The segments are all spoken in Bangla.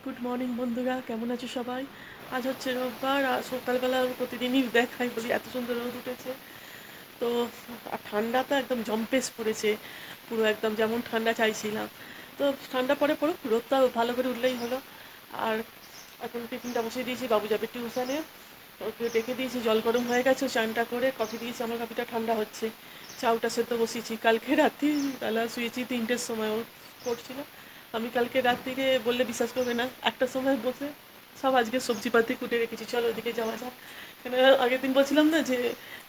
গুড মর্নিং বন্ধুরা, কেমন আছো সবাই? আজ হচ্ছে রোববার আর সকালবেলা প্রতিদিনই দেখাই বলি এত সুন্দর রোদ উঠেছে। তো আর ঠান্ডাটা একদম জম্পেশ পড়েছে, পুরো একদম যেমন ঠান্ডা চাইছিলাম। তো ঠান্ডা পরে পড়ুক, রোদটা ভালো করে উঠলেই হলো। আর এখন টিফিনটা বসিয়ে দিয়েছি, বাবু যাবে টিউশনে। ওকে ডেকে দিয়েছি, জল গরম হয়ে গেছে, চানটা করে কফি দিয়েছি, আমার কফিটা ঠান্ডা হচ্ছে। চাউটা সেদ্ধ বসিয়েছি, কালকে রাত্রি বেলা শুয়েছি 3টের সময়, ও পড়ছিল। আমি কালকে রাত থেকে বললে বিশ্বাস করবে না, 1টার সময় বসে সব আজকে সবজিপাতি কুটে রেখেছি। চলো ওদিকে যাওয়া যাক। কেন আগের দিন বলছিলাম না যে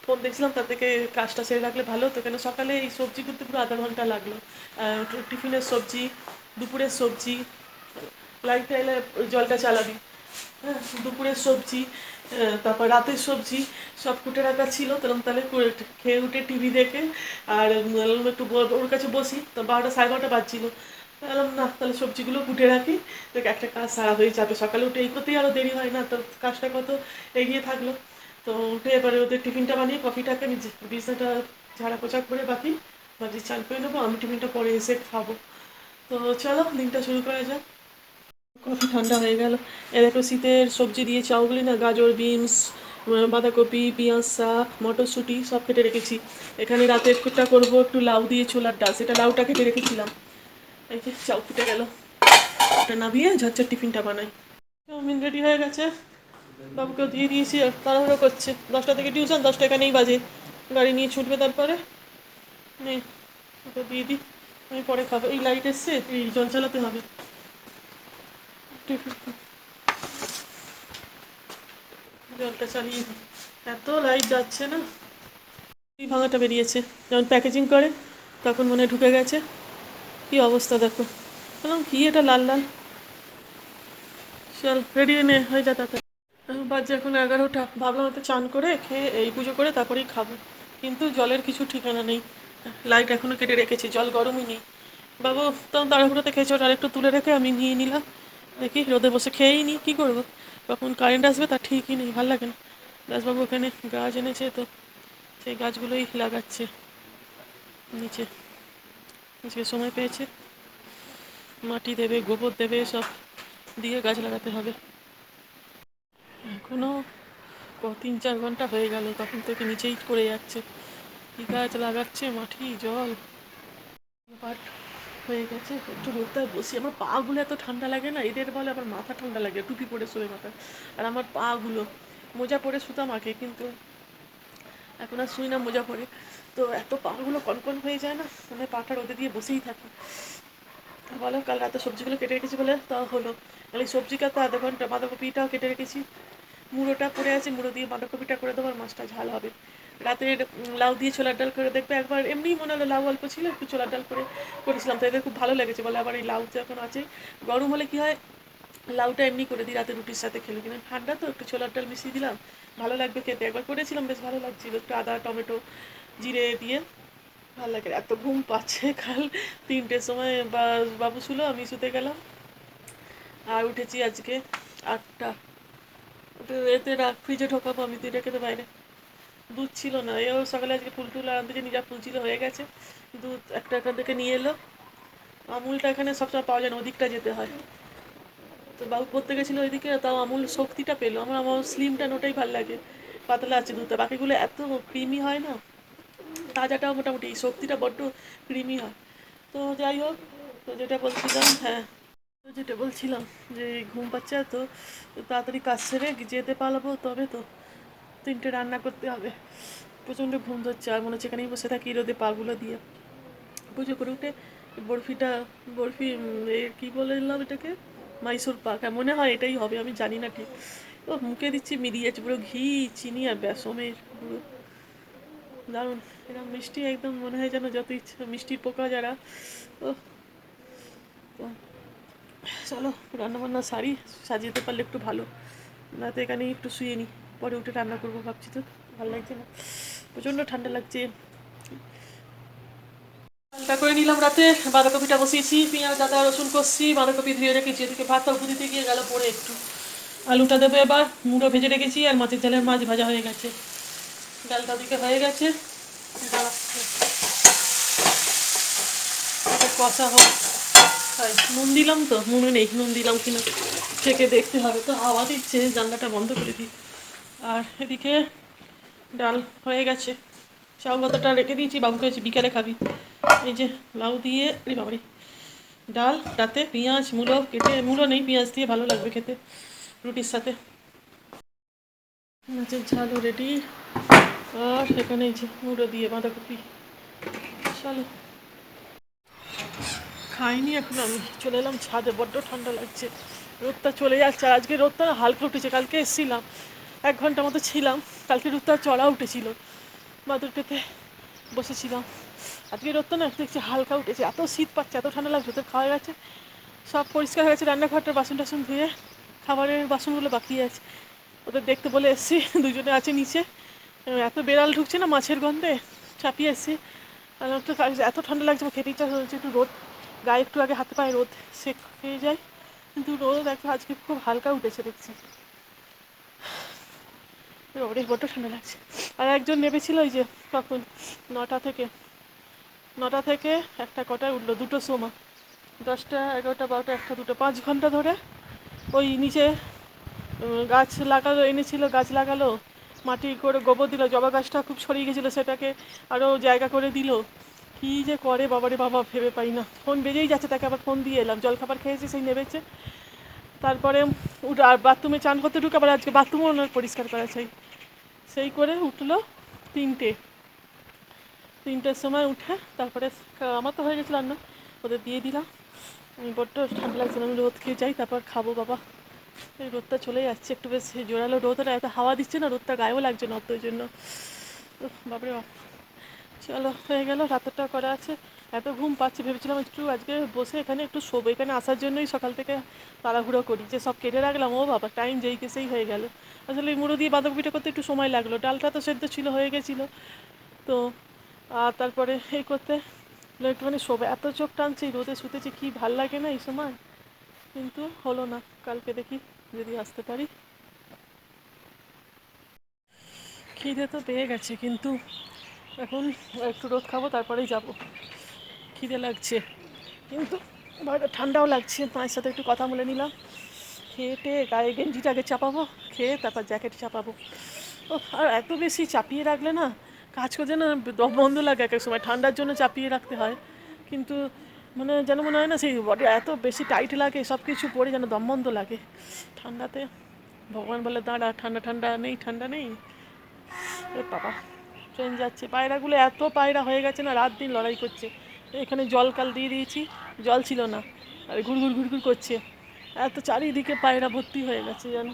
ফোন দেখছিলাম, তার থেকে কাজটা সেরে রাখলে ভালো হতো। কেন সকালে এই সবজি করতে পুরো আধা ঘন্টা লাগলো। টিফিনের সবজি, দুপুরের সবজি, লাইটটা এলে জলটা চালাবি, হ্যাঁ, দুপুরের সবজি, তারপর রাতের সবজি সব কুটে রাখা ছিল। তখন তাহলে খেয়ে উঠে টিভি দেখে আর একটু ওর কাছে বসি, তো 12টা 12:30 বাজছিল। বললাম না, তাহলে সবজিগুলো কুটে রাখি, দেখ একটা কাজ সারা হয়ে যাবে। সকালে উঠে এই করতেই আরও দেরি হয় না, তো কাজটা কত এগিয়ে থাকলো। তো উঠে এবারে ওদের টিফিনটা বানিয়ে কফিটাকে আমি বিছনাটা ঝাড়া পোছা করে বাকি ভাবছি চান করে নেবো, আমি টিফিনটা পরে এসে খাবো। তো চলো দিনটা শুরু করা যাক। কফি ঠান্ডা হয়ে গেল। এ দেখো শীতের সবজি দিয়ে চাউগুলি না, গাজর, বিনস, বাঁধাকপি, পেঁয়াজ, শাক, মটরশুঁটি সব কেটে রেখেছি। এখানে রাতে একটুটা করবো একটু লাউ দিয়ে ছোলার ডাল, সেটা লাউটা কেটে রেখেছিলাম। এই যে চাউ ফুটে গেল, ওটা নামিয়ে ঝরঝর টিফিনটা বানাই। চাউমিন রেডি হয়ে গেছে, বাবুকেও দিয়ে দিয়েছি। আর তাড়াহুড়ো করছে, 10টা থেকে টিউশন, 10টা এখানেই বাজে, গাড়ি নিয়ে ছুটবে। তারপরে নেই, ওটা দিয়ে দিই, আমি পরে খাবো। এই লাইট এসছে, এই জল চালাতে হবে। টিফিন জলটা চালিয়ে দিই, এত লাইট যাচ্ছে না। এই ভাঙাটা বেরিয়েছে, যখন প্যাকেজিং করে তখন মনে হয় ঢুকে গেছে। কি অবস্থা দেখো, বললাম কি এটা লাল লাল। চল রেডি নে, হয়ে যা তাতে। বাজে এখন 11টা, ভাবলাম হয়তো চান করে খেয়ে এই পুজো করে তারপরেই খাবো, কিন্তু জলের কিছু ঠিকানা নেই। লাইট এখনো কেটে রেখেছি, জল গরমই নেই। বাবু তখন তাড়াহুড়োতে খেয়েছে, ওটা আরেকটু তুলে রেখে আমি নিয়ে নিলাম। দেখি রোদে বসে খেয়েই নিই, কী করবো, কখন কারেন্ট আসবে তার ঠিকই নেই, ভালো লাগে না। দাসবাবু ওখানে গাছ এনেছে, তো সেই গাছগুলোই লাগাচ্ছে নিচে। আজকে সময় পেয়েছে, মাটি দেবে, গোবর দেবে, সব দিয়ে গাছ লাগাতে হবে। এখনও 3-4 ঘন্টা হয়ে গেল, তখন থেকে নিচেই পড়ে যাচ্ছে। কী গাছ লাগাচ্ছে, মাটি জল বাট হয়ে গেছে। একটু রোদটায় বসি, আমার পাগুলো এত ঠান্ডা লাগে না, এদের বলে আবার মাথা ঠান্ডা লাগে, টুপি পরে শোয়ে মাথা। আর আমার পাগুলো, মোজা পরে শুতাম আগে, কিন্তু এখন আর শুই না মোজা পরে। তো এত পাগুলো কনকন হয়ে যায় না, মানে পাটা রোদে দিয়ে বসেই থাকি। বলো, কাল রাতে সবজিগুলো কেটে রেখেছি বলে তা হলো। এই সবজি কাটতে আধা ঘন্টা, বাঁধাকপিটাও কেটে রেখেছি, মুড়োটা পড়ে আছে, মুড়ো দিয়ে বাঁধাকপিটা করে দেবো, আর মাছটা ঝাল হবে। রাতের লাউ দিয়ে ছোলার ডাল করে দেখবে একবার, এমনি মনে হলো লাউ অল্প ছিল, একটু ছোলার ডাল করে করেছিলাম, তো এদের খুব ভালো লেগেছে বলে। আবার এই লাউ তো এখন আছে, গরম হলে কি হয়, লাউটা এমনি করে দিই রাতে রুটির সাথে খেলে, কিনা ঠান্ডা তো একটু ছোলার ডাল মিশিয়ে দিলাম, ভালো লাগবে খেতে। একবার করেছিলাম, বেশ ভালো লাগছিল, একটু আদা টমেটো জিরে দিয়ে, ভালো লাগে। এত ঘুম পাচ্ছে, কাল 3টের সময় বাবু ছিল, আমি শুতে গেলাম, আর উঠেছি আজকে 8টা। এতে রাখ, ফ্রিজে ঢোকাবো আমি, তুই রেখে দে বাইরে। দুধ ছিল না, এও সকালে আজকে ফুল টুল আনতে যে, নিজা ফুল ছিল হয়ে গেছে। দুধ একটা এখান থেকে নিয়ে এলো, আমুলটা এখানে সবসময় পাওয়া যায় না, ওদিকটা যেতে হয়। তো বাবু পড়তে গেছিলো ওইদিকে, তাও আমুল শক্তিটা পেলো। আমার আমার স্লিমটা ওটাই ভালো লাগে, পাতলা আছে দুধটা, বাকিগুলো এত ক্রিমি হয় না। তাজাটাও মোটামুটি, এই শক্তিটা বড্ড ক্রিমি হয়। তো যাই হোক, তো যেটা বলছিলাম, হ্যাঁ, তো যেটা বলছিলাম যে ঘুম পাচ্ছে, তো তাড়াতাড়ি কাজ সেরে যেতে পারবো, তবে তো 3টে রান্না করতে হবে। প্রচণ্ড ঘুম ধরছে, আর মনে হচ্ছে এখানেই বসে থাকি রোদে পাগুলো দিয়ে। পুজো করে উঠে বরফিটা, বরফি কী বলে দিলাম এটাকে, মাইসুর পাক, হ্যাঁ মনে হয় এটাই হবে, আমি জানি না ঠিক। ও মুখে দিচ্ছি, মিলিয়ে যাচ্ছে পুরো ঘি, চিনি আর বেসমের পুরো দারুণ। এরকম মিষ্টি একদম, মনে হয় যেন যত ইচ্ছা মিষ্টির পোকা যারা। ও, তো চলো রান্নাবান্না সারি, সাজিয়ে পারলে একটু ভালো, না তো এখানেই একটু শুয়ে নিই, পরে উঠে রান্না করবো ভাবছি। তো ভালো লাগছে না, প্রচণ্ড ঠান্ডা লাগছে। হালকা করে নিলাম রাতে, বাঁধাকপিটা বসিয়েছি, পেঁয়াজ আদা রসুন কষছি, বাঁধাকপি ধুয়ে রেখেছি, এদিকে ভাতটা উপর দিতে গিয়ে গেল পরে একটু। আলুটা দেবো এবার, মুড়ো ভেজে রেখেছি, আর মাছের ঝালের মাছ ভাজা হয়ে গেছে, ডালটা দিকে হয়ে গেছে। কষা হোক। নুন দিলাম তো, মনে নেই নুন দিলাম কিনা। থেকে দেখতে হবে, তো হাওয়া দিচ্ছে, জানলাটা বন্ধ করে দিই। আর এদিকে ডাল হয়ে গেছে, চাউ কতটা রেখে দিয়েছি, বাবুকে হচ্ছে বিকালে খাবি। এই যে লাউ দিয়ে, আরে বাবারি, ডাল, তাতে পেঁয়াজ মূলো কেটে, মূলো নেই, পেঁয়াজ দিয়ে ভালো লাগবে খেতে রুটির সাথে। মাছের ঝালও রেডি। আর এখানে এই যে মুড়ো দিয়ে বাঁধাকপি। চলো, খাইনি এখন, আমি চলে এলাম ছাদে, বড্ড ঠান্ডা লাগছে, রোদটা চলে যাচ্ছে। আর আজকে রোদটা হালকা উঠেছে, কালকে এসেছিলাম 1 ঘন্টা মতো ছিলাম, কালকে রোদটা চড়া উঠেছিল, মাদুরটাতে বসেছিলাম। আজকে রোদটা না দেখছি হালকা উঠেছে, এত শীত পাচ্ছে, এত ঠান্ডা লাগছে। তো খাওয়া গেছে, সব পরিষ্কার হয়ে গেছে, রান্নাঘরটার বাসন টাসন ধুয়ে, খাবারের বাসনগুলো বাকি আছে, ওদের দেখতে বলে এসছি, দুজনে আছে নিচে। এত বেড়াল ঢুকছে না মাছের গন্ধে, চাপিয়ে এসছি। আর তো এত ঠান্ডা লাগছে, আমার খেতে ইচ্ছা হচ্ছে, একটু রোদ গায়ে, একটু আগে হাতে পায়ে রোদ সেক হয়ে যায়, কিন্তু রোদ একটু আজকে খুব হালকা উঠেছে দেখছি। ওরে বড্ড ঠান্ডা লাগছে। আর একজন নেমেছিল ওই যে তখন 9টা থেকে, 9টা থেকে একটা কটায় উঠলো, 2টোর সময়, 10টা 11টা 12টা 1টা 2টো, 5 ঘন্টা ধরে ওই নিচে গাছ লাগালো, এনেছিল গাছ লাগালো, মাটি করে গোবর দিল, জবা গাছটা খুব ছড়িয়ে গেছিলো, সেটাকে আরও জায়গা করে দিল। কী যে করে বাবারে বাবা, ভেবে পাই না। ফোন বেজেই যাচ্ছে, তাকে আবার ফোন দিয়ে এলাম, জলখাবার খেয়েছে, সেই নেমেছে। তারপরে আর বাথরুমে চান করতে ঢুকে, আবার আজকে বাথরুমও ওনার পরিষ্কার করা চাই, সেই করে উঠলো 3টে, 3টের সময় উঠে তারপরে আমার তো হয়ে গেছিলো রান্না, ওদের দিয়ে দিলাম। আমি বড্ড ঠান্ডা লাগছিল, আমি রোদ খেয়ে যাই, তারপর খাবো বাবা। এই রোদটা চলে যাচ্ছে, একটু বেশ জোরালো রোদটা, এত হাওয়া দিচ্ছে না, রোদটা গায়েও লাগছে না, ওই জন্য বাপরে বাপ। চলো, হয়ে গেল, রাতেরটা করা আছে। এত ঘুম পাচ্ছে, ভেবেছিলাম একটু আজকে বসে এখানে একটু শোবো, এখানে আসার জন্যই সকাল থেকে তাড়াহুড়ো করি, যে সব কেটে রাখলাম, ও বাবা টাইম যেই কেসেই হয়ে গেল। আসলে এই মুড়ো দিয়ে বাঁধাকপিটা করতে একটু সময় লাগলো, ডালটা তো সেদ্ধ ছিল, হয়ে গেছিলো তো। আর তারপরে এই করতে একটুখানি শোবে, এত চোখ টানছে, রোদে শুতেছে, কি ভাল লাগে না এই সময়, কিন্তু হলো না। কালকে দেখি যদি আসতে পারি। খিদে তো পেয়ে গেছে, কিন্তু এখন একটু রোদ খাবো, তারপরেই যাব। খিদে লাগছে, কিন্তু বাইরে ঠান্ডাও লাগছে। মায়ের সাথে একটু কথা বলে নিলাম, খেয়ে টেয়ে গায়ে গেঞ্জিটাকে চাপাবো, খেয়ে তারপর জ্যাকেট চাপাবো। ও, আর এত বেশি চাপিয়ে রাখলে না কাজ করছে না, দম বন্ধ লাগে এক এক সময়, ঠান্ডার জন্য চাপিয়ে রাখতে হয়, কিন্তু মানে যেন মনে হয় না সেই বডি এত বেশি টাইট লাগে, সব কিছু পরে যেন দম বন্ধ লাগে ঠান্ডাতে। ভগবান বলে দাঁড়া, ঠান্ডা ঠান্ডা নেই, ঠান্ডা নেই। এ বাবা, ট্রেন যাচ্ছে, পায়রাগুলো এত পায়রা হয়ে গেছে না, রাত দিন লড়াই করছে। এখানে জল কাল দিয়ে দিয়েছি, জল ছিল না, আর ঘুরঘুর ঘুরঘুর করছে, এত চারিদিকে পায়রা ভর্তি হয়ে গেছে যেন।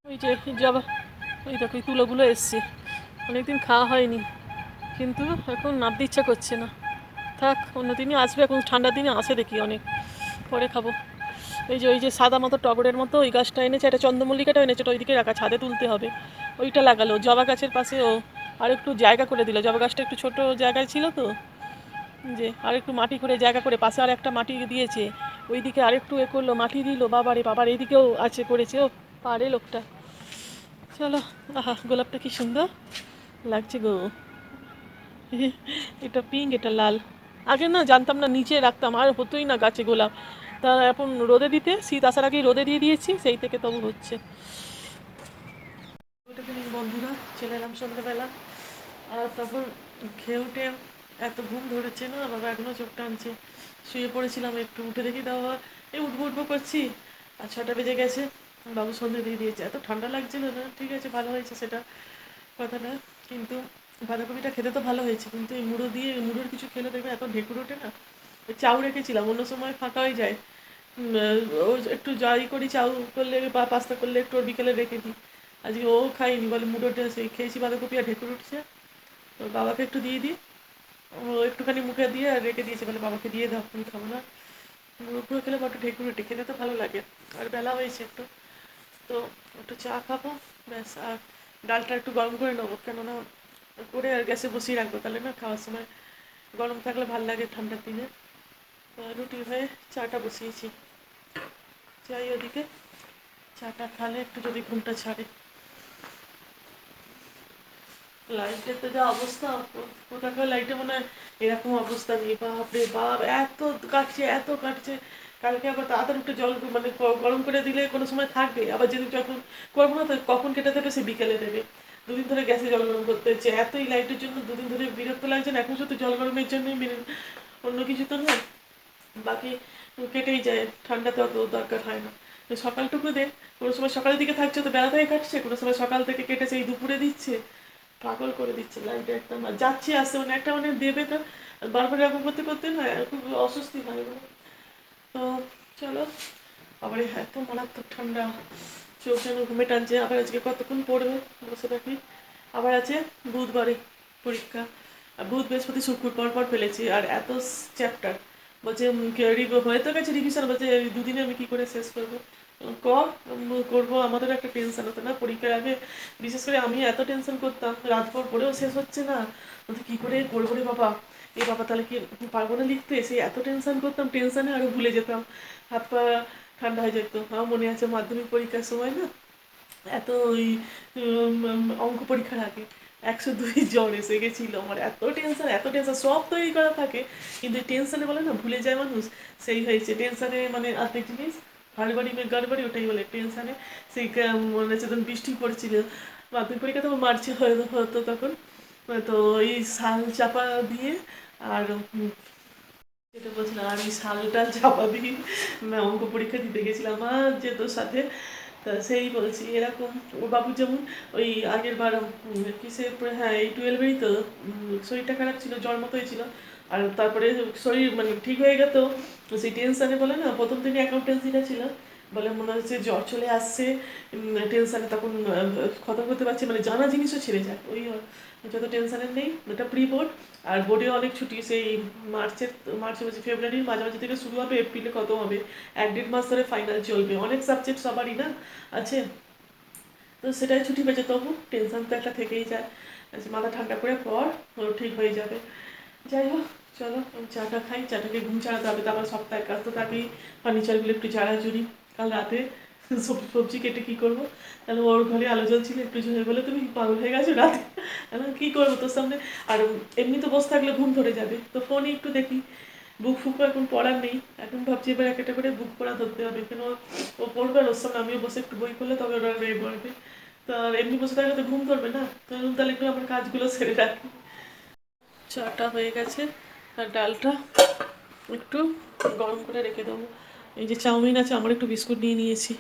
ওই যে জবা, ওই দেখো এই তুলোগুলো এসছে, অনেকদিন খাওয়া হয়নি, কিন্তু এখন নাবতে ইচ্ছা করছে না। থাক, অন্য দিনই আসবে, এখন ঠান্ডার দিনে আসে দেখি অনেক, পরে খাবো। ওই যে সাদা মতো টগরের মতো ওই গাছটা এনেছে, একটা চন্দ্রমল্লিকাটা এনেছে, ওটা ওইদিকে রাখা, ছাদে তুলতে হবে। ওইটা লাগালো, জবা গাছের পাশে ও আর একটু জায়গা করে দিল, জবা গাছটা একটু ছোট জায়গায় ছিল তো, যে আর একটু মাটি করে জায়গা করে পাশে আর একটা মাটি দিয়েছে, ওইদিকে আরেকটু এ করলো, মাটি দিল, বাবারে বাবার এইদিকেও আছে, করেছে, ও পারে লোকটা। চলো, আহা গোলাপটা কি সুন্দর লাগছে গো, এটা পিঙ্ক, এটা লাল। আগে না জানতাম না, নিচে রাখতাম, আর হতোই না গাছে গোলাপ, তা এখন রোদে দিতে, শীত আসার আগেই রোদে দিয়ে দিয়েছি, সেই থেকে তবু হচ্ছে। ওইটাকে নিয়ে বন্ধুরা চলে এলাম সন্ধ্যেবেলা। আর তারপর খেয়ে উঠে এত ঘুম ধরেছে না বাবা, এখনও চোখ টানছে, শুয়ে পড়েছিলাম, একটু উঠে দেখি দাও, এই উঠবো উঠবো করছি, আর 6টা বেজে গেছে, বাবু সন্ধ্যে দিয়ে দিয়েছে। এত ঠান্ডা লাগছিল না, ঠিক আছে ভালো হয়েছে সেটা কথা না, কিন্তু বাঁধাকপিটা খেতে তো ভালো হয়েছে, কিন্তু এই মুড়ো দিয়ে, মুড়োর কিছু খেলে দেখবে এত ঢেকুর ওঠে না। চাউ রেখেছিলাম, অন্য সময় ফাঁকা হয়ে যায়, ও একটু যাই করি, চাউ করলে বা পাস্তা করলে একটু ওর বিকেলে রেখে দিই। আজকে ও খাইনি, বলে মুড়োটা সেই খেয়েছি, বাঁধাকপি আর ঢেকুর উঠছে, তো বাবাকে একটু দিয়ে দিই। ও একটুখানি মুখে দিয়ে আর রেখে দিয়েছে, বলে বাবাকে দিয়ে দাও, আমি খাবো না। মুড়ো ফুড়ো খেলে বড্ড ঢেকুর উঠে, খেতে তো ভালো লাগে, আর বেলা হয়েছে একটু, তো একটু চা খাবো ব্যাস। আর ডালটা একটু গরম করে নেবো, কেননা করে আর গ্যাসে বসিয়ে রাখবো, তাহলে না খাওয়ার সময় গরম থাকলে ভাল লাগে ঠান্ডার দিনে। রুটি হয়ে চাটা বসিয়েছি, যাই ওদিকে, চাটা খালে একটু যদি ঘুমটা ছাড়ে। লাইটের তো যা অবস্থা, কোথাকার লাইটে মনে হয় এরকম অবস্থা নেই, বাপ রে বাপ, এত কাটছে এত কাটছে, কালকে আবার তাড়াতাড়ি একটু জল মানে গরম করে দিলে কোনো সময় থাকবে, আবার যেদিন যখন করবো না তো কখন কেটে দেবে সে বিকেলে দেবে। দুদিন ধরে গ্যাসে জল গরম করতে হচ্ছে, এতই লাইটের জন্য দুদিন ধরে বিরক্ত লাগছে না, এখন শুধু জল গরমের জন্যই অন্য কিছু তো নয়। বাকি কেটেই যায়, ঠান্ডাতে অত দরকার হয় না। সকালটুকু দে, কোনো সময় সকালের দিকে থাকছে তো বেলা থেকে কাটছে, কোনো সময় সকাল থেকে কেটেছে এই দুপুরে দিচ্ছে, পাগল করে দিচ্ছে লাইনটা একটা যাচ্ছে আসছে মানে একটা মানে দেবে তো বারবার এরকম করতে করতে না খুব অস্বস্তি হয় মানে। তো চলো, আবার এত মারাত্মক ঠান্ডা, চোখ যেন ঘুমে টানছে। আবার আজকে কতক্ষণ পড়বে বসে থাকি, আবার আছে বুধবারে পরীক্ষা, আর বুধ বৃহস্পতি শুক্র পর পর ফেলেছি, আর এত চ্যাপ্টার বলছে হয়ে তো গেছে রিভিশন, বলছে এই দুদিনে আমি কি করে শেষ করবো। কর, করবো, আমাদের একটা টেনশন হতো না পরীক্ষার আগে, বিশেষ করে আমি এত টেনশন করতাম রাত পর পরেও শেষ হচ্ছে না, বলতে কি করে করবো রে বাবা, এ বাবা তাহলে কি পারবো না লিখতে, সেই এত টেনশন করতাম, টেনশনে আরো ভুলে যেতাম, হাত পা ঠান্ডা হয়ে যেত। আমার মনে আছে মাধ্যমিক পরীক্ষার সময় না এত ওই অঙ্ক পরীক্ষার আগে 102 জ্বর এসে গেছিল, আমার এত টেনশন এত টেনশন, সব তৈরি করা থাকে কিন্তু টেনশনে বলে না ভুলে যায় মানুষ, সেই হয়েছে টেনশনে মানে আর্ধেক জিনিস হাড়বাড়ি মেয়ে গাড়বাড়ি ওটাই বলে টেনশনে। সেই মনে হচ্ছে তখন বৃষ্টি পড়ছিল, মাধ্যমিক পরীক্ষা তো মার্চে হতো তখন, তো ওই শাল চাপা দিয়ে আর যেটা বলছিলাম আমি শালটা চাপা দিয়ে অঙ্ক পরীক্ষা দিতে গেছিলাম আর যে তোর সাথে, তা সেই বলছি এরকম ওর বাবু যেমন ওই আগের বার কিসে হ্যাঁ এই 12-এই তো শরীরটা খারাপ ছিল, জ্বর মতো হয়েছিল, আর তারপরে শরীর মানে ঠিক হয়ে গেত, সেই টেনশানে বলে না প্রথম দিনে অ্যাকাউন্টেন্সিটা ছিল, বলে মনে হচ্ছে জ্বর চলে আসছে, টেনশানে তখন খতম করতে পারছি মানে জানা জিনিসও ছেড়ে যায় ওই যত টেনশানের নেই। এটা প্রি বোর্ড, আর বোর্ডে অনেক ছুটি, সেই মার্চে বলছি ফেব্রুয়ারির মাঝামাঝি থেকে শুরু হবে, এপ্রিলে কত হবে, 1-1.5 মাস ধরে ফাইনাল চলবে, অনেক সাবজেক্ট সবারই না আছে, তো সেটাই ছুটি পেয়েছে, তবু টেনশন তো একটা থেকেই যায়, মাথা ঠান্ডা করে পর ঠিক হয়ে যাবে। যাই হোক, চলো আমি চাটা খাই, চাটাকে ঘুম ছাড়াতে হবে, তারপর সপ্তাহের কাজ তো থাকেই, ফার্নিচারগুলো একটু ঝাড়াঝুড়ি, কাল রাতে সবজি ফবজি কেটে কী করবো, তাহলে ওর ঘরে আলো জ্বলছিল একটু ঝরে, বলে তুমি পাগল হয়ে গেছো রাতে, এখন কী করবো তোর সামনে, আর এমনি তো বসে থাকলে ঘুম ধরে যাবে, তো ফোনই একটু দেখি, বুক ফুকও এখন পড়ার নেই, এখন ভাবছি এবার একটা করে বুক পড়া ধরতে হবে, কেন ও পড়বে আর ওর সামনে আমিও বসে একটু বই পড়লে তবে ওরা রেয়ে পড়বে, তো আর এমনি বসে থাকলে তো ঘুম ধরবে না, তাহলে একটু আমার কাজগুলো সেরে রাখি। চাটা হয়ে গেছে, আর ডালটা একটু গরম করে রেখে দেবো, এই যে চাউমিন আছে, আমার একটু বিস্কুট নিয়ে নিয়েছি।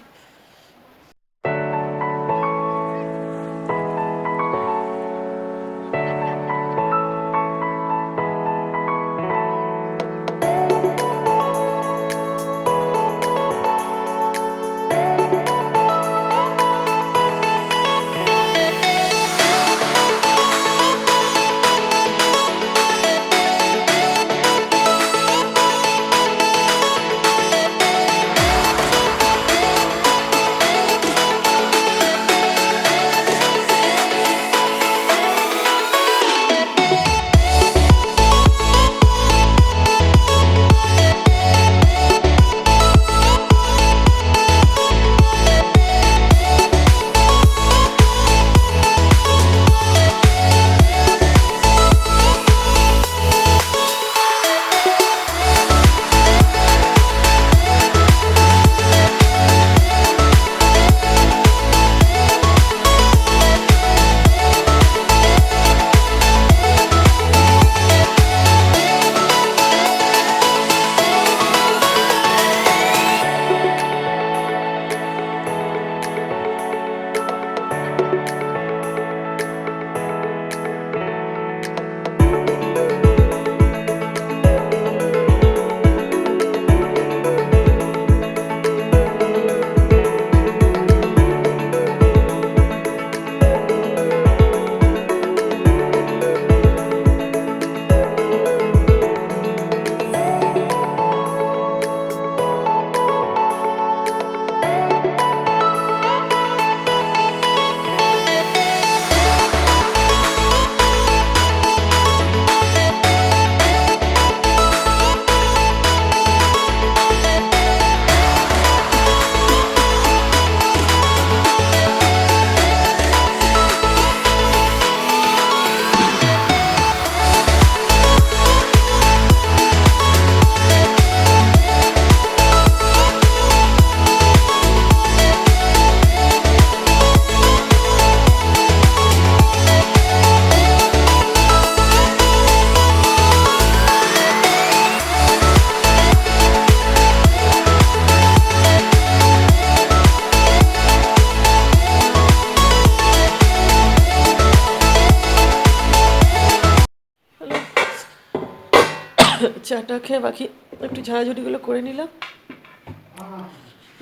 চাটা খেয়ে বাকি একটু ঝাড়াঝুড়িগুলো করে নিলাম।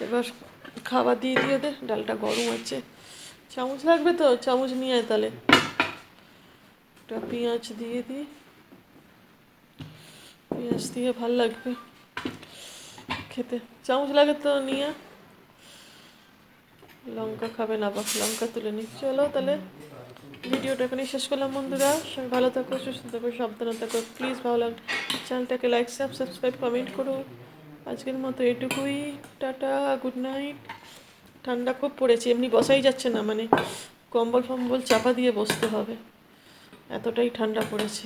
এবার খাবার দিয়ে দিয়ে ওদের, ডালটা গরম আছে। চামচ লাগবে তো, চামচ নিয়ে আয় তাহলে। একটা পেঁয়াজ দিয়ে দিই, পেঁয়াজ দিয়ে ভাল লাগবে খেতে। চামচ লাগে তো নিয়ে। লঙ্কা খাবে না, বা লঙ্কা তুলে নিই। চলো তাহলে ভিডিওটা এখানেই শেষ করলাম বন্ধুরা। সবাই ভালো থাকো, সুস্থ থাকো, সাবধানে থাকো। প্লিজ ভালো লাগলে চ্যানেলটাকে লাইক সাবস্ক্রাইব কমেন্ট করো। আজকের মতো এটুকুই। Tata, good night. ঠান্ডা খুব পড়েছে, এমনি বসাই যাচ্ছে না, মানে কম্বল ফম্বল চাপা দিয়ে বসতে হবে, এতটাই ঠান্ডা পড়েছে।